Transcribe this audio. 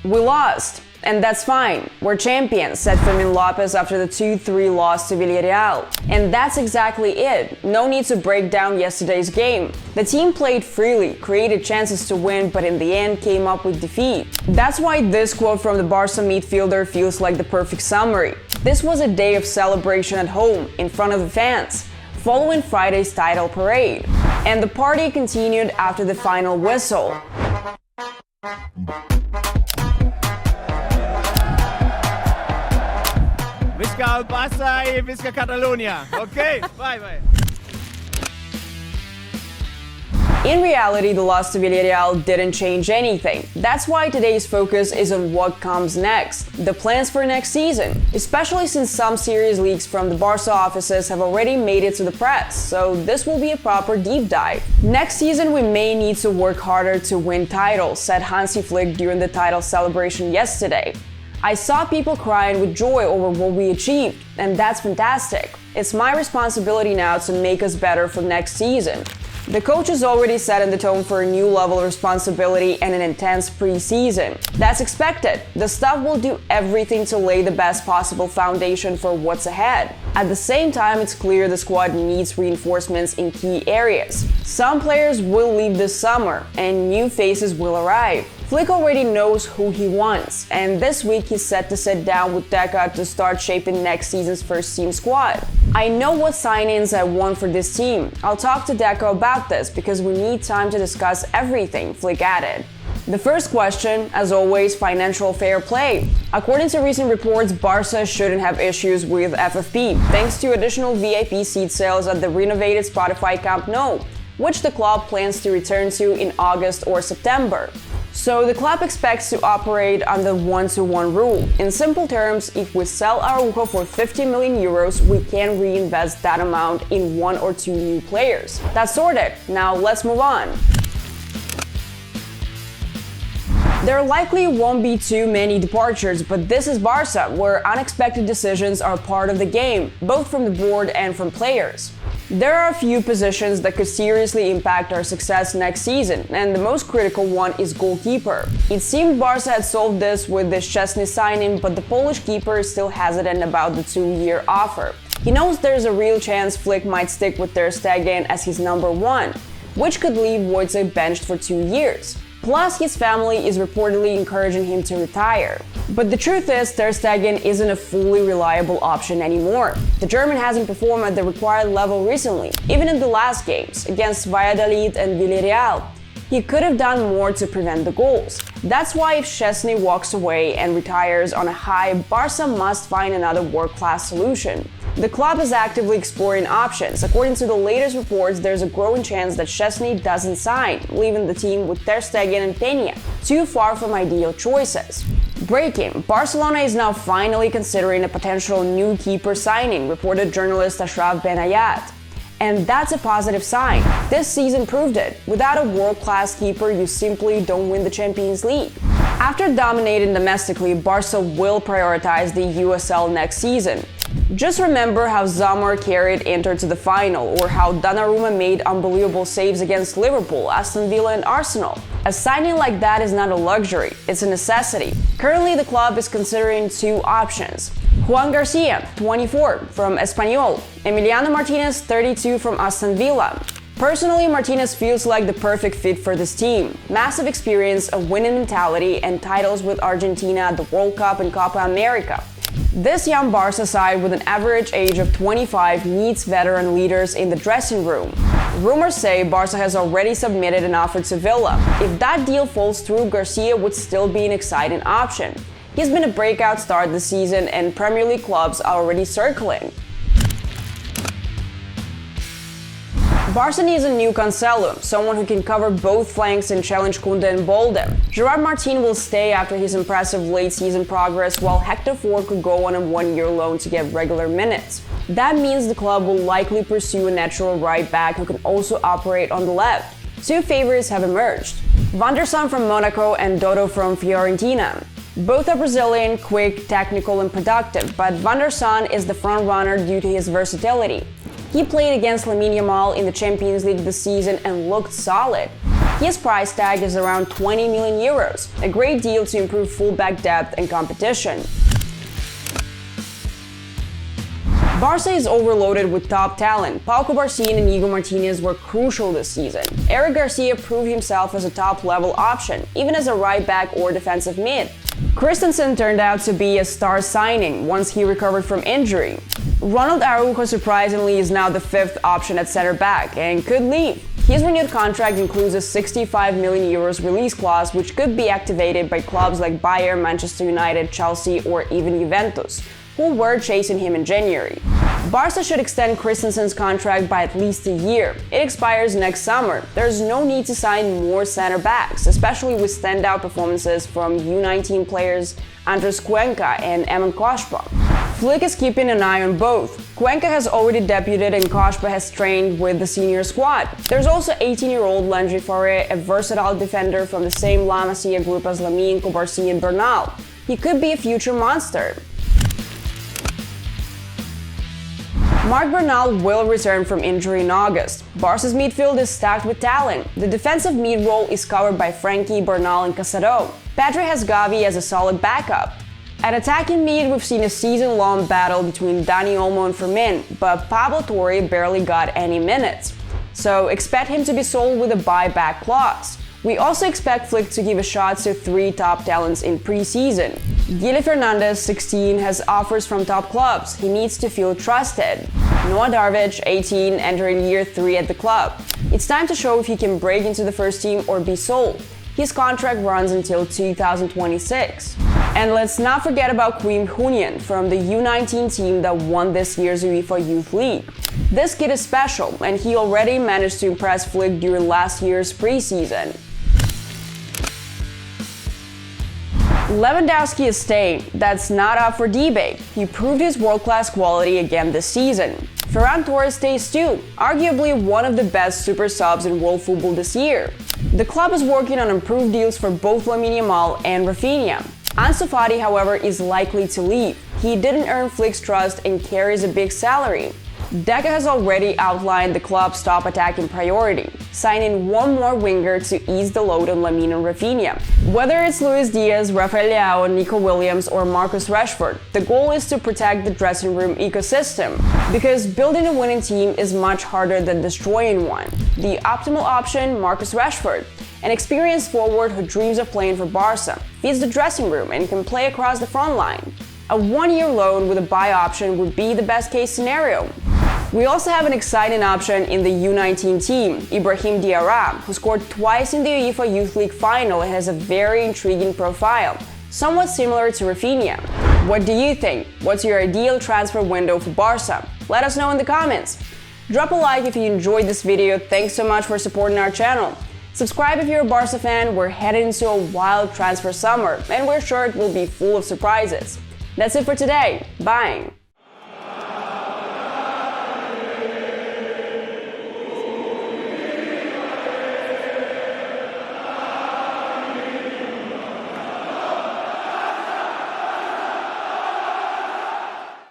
"We lost, and that's fine. We're champions," said Fermin Lopez after the 2-3 loss to Villarreal. And that's exactly it. No need to break down yesterday's game. The team played freely, created chances to win, but in the end came up with defeat. That's why this quote from the Barca midfielder feels like the perfect summary. This was a day of celebration at home, in front of the fans, following Friday's title parade. And the party continued after the final whistle. Visca Barça e Visca Catalunya. Okay, bye. In reality, the loss to Villarreal didn't change anything. That's why today's focus is on what comes next, the plans for next season, especially since some serious leaks from the Barca offices have already made it to the press, so this will be a proper deep dive. Next season we may need to work harder to win titles, said Hansi Flick during the title celebration yesterday. "I saw people crying with joy over what we achieved, and that's fantastic. It's my responsibility now to make us better for next season." The coach is already setting the tone for a new level of responsibility and an intense preseason. That's expected. The staff will do everything to lay the best possible foundation for what's ahead. At the same time, it's clear the squad needs reinforcements in key areas. Some players will leave this summer, and new faces will arrive. Flick already knows who he wants, and this week he's set to sit down with Deca to start shaping next season's first team squad. "I know what signings I want for this team. I'll talk to Deca about this because we need time to discuss everything," Flick added. The first question, as always, financial fair play. According to recent reports, Barca shouldn't have issues with FFP, thanks to additional VIP seat sales at the renovated Spotify Camp Nou, which the club plans to return to in August or September. So the club expects to operate on the 1-to-1 rule. In simple terms, if we sell Araujo for 50 million euros, we can reinvest that amount in 1 or 2 new players. That's sorted. Now let's move on. There likely won't be too many departures, but this is Barca, where unexpected decisions are part of the game, both from the board and from players. There are a few positions that could seriously impact our success next season, and the most critical one is goalkeeper. It seemed Barca had solved this with the Szczesny signing, but the Polish keeper is still hesitant about the 2-year offer. He knows there's a real chance Flick might stick with Ter Stegen as his number 1, which could leave Wojciech benched for 2 years. Plus, his family is reportedly encouraging him to retire. But the truth is, Ter Stegen isn't a fully reliable option anymore. The German hasn't performed at the required level recently, even in the last games, against Valladolid and Villarreal. He could have done more to prevent the goals. That's why if Szczesny walks away and retires on a high, Barca must find another world-class solution. The club is actively exploring options. According to the latest reports, there's a growing chance that Szczesny doesn't sign, leaving the team with Ter Stegen and Peña, too far from ideal choices. Breaking: Barcelona is now finally considering a potential new keeper signing, reported journalist Ashraf Benayat. And that's a positive sign. This season proved it. Without a world-class keeper, you simply don't win the Champions League. After dominating domestically, Barca will prioritize the USL next season. Just remember how Zamor carried Inter to the final, or how Donnarumma made unbelievable saves against Liverpool, Aston Villa and Arsenal. A signing like that is not a luxury, it's a necessity. Currently, the club is considering 2 options. Juan Garcia, 24, from Espanyol. Emiliano Martinez, 32, from Aston Villa. Personally, Martinez feels like the perfect fit for this team. Massive experience, a winning mentality, and titles with Argentina, the World Cup and Copa America. This young Barca side with an average age of 25 needs veteran leaders in the dressing room. Rumors say Barca has already submitted an offer to Villa. If that deal falls through, Garcia would still be an exciting option. He's been a breakout star this season, and Premier League clubs are already circling. Barca needs a new Cancelo, someone who can cover both flanks and challenge Koundé and Bolde. Gerard Martin will stay after his impressive late-season progress, while Hector Ford could go on a 1-year loan to get regular minutes. That means the club will likely pursue a natural right-back who can also operate on the left. 2 favorites have emerged: Van der Sar from Monaco and Dodo from Fiorentina. Both are Brazilian, quick, technical and productive, but Van der Sar is the front-runner due to his versatility. He played against Lamine Yamal in the Champions League this season and looked solid. His price tag is around 20 million euros, a great deal to improve fullback depth and competition. Barca is overloaded with top talent. Pau Cubarsí and Inigo Martinez were crucial this season. Eric Garcia proved himself as a top-level option, even as a right-back or defensive mid. Christensen turned out to be a star signing once he recovered from injury. Ronald Araujo surprisingly is now the fifth option at center-back and could leave. His renewed contract includes a 65 million euros release clause, which could be activated by clubs like Bayern, Manchester United, Chelsea, or even Juventus, who were chasing him in January. Barca should extend Christensen's contract by at least a year. It expires next summer. There's no need to sign more center-backs, especially with standout performances from U19 players Andres Cuenca and Eman Koshpa. Flick is keeping an eye on both. Cuenca has already debuted and Koshpa has trained with the senior squad. There's also 18-year-old Landry Faure, a versatile defender from the same La Masia group as Lamine, Cubarsí, and Bernal. He could be a future monster. Marc Bernal will return from injury in August. Barca's midfield is stacked with talent. The defensive mid role is covered by Frankie, Bernal, and Casado. Pedri has Gavi as a solid backup. At attacking mid, we've seen a season-long battle between Dani Olmo and Fermin, but Pablo Torre barely got any minutes. So expect him to be sold with a buyback clause. We also expect Flick to give a shot to 3 top talents in pre-season. Guile Fernandez, 16, has offers from top clubs. He needs to feel trusted. Noah Darvic, 18, entering year 3 at the club. It's time to show if he can break into the first team or be sold. His contract runs until 2026. And let's not forget about Quim Hunyan from the U19 team that won this year's UEFA Youth League. This kid is special, and he already managed to impress Flick during last year's preseason. Lewandowski is staying. That's not up for debate. He proved his world-class quality again this season. Ferran Torres stays too, arguably one of the best super subs in world football this year. The club is working on improved deals for both Lamine Yamal and Rafinha. Ansu Fati, however, is likely to leave. He didn't earn Flick's trust and carries a big salary. Deca has already outlined the club's top attacking priority, signing one more winger to ease the load on Lamine and Rafinha. Whether it's Luis Diaz, Rafael Leao, Nico Williams, or Marcus Rashford, the goal is to protect the dressing room ecosystem, because building a winning team is much harder than destroying one. The optimal option, Marcus Rashford, an experienced forward who dreams of playing for Barca, feeds the dressing room and can play across the front line. A 1-year loan with a buy option would be the best case scenario. We also have an exciting option in the U19 team, Ibrahim Diarra, who scored twice in the UEFA Youth League final and has a very intriguing profile, somewhat similar to Rafinha. What do you think? What's your ideal transfer window for Barca? Let us know in the comments. Drop a like if you enjoyed this video. Thanks so much for supporting our channel. Subscribe if you're a Barca fan. We're headed into a wild transfer summer, and we're sure it will be full of surprises. That's it for today. Bye!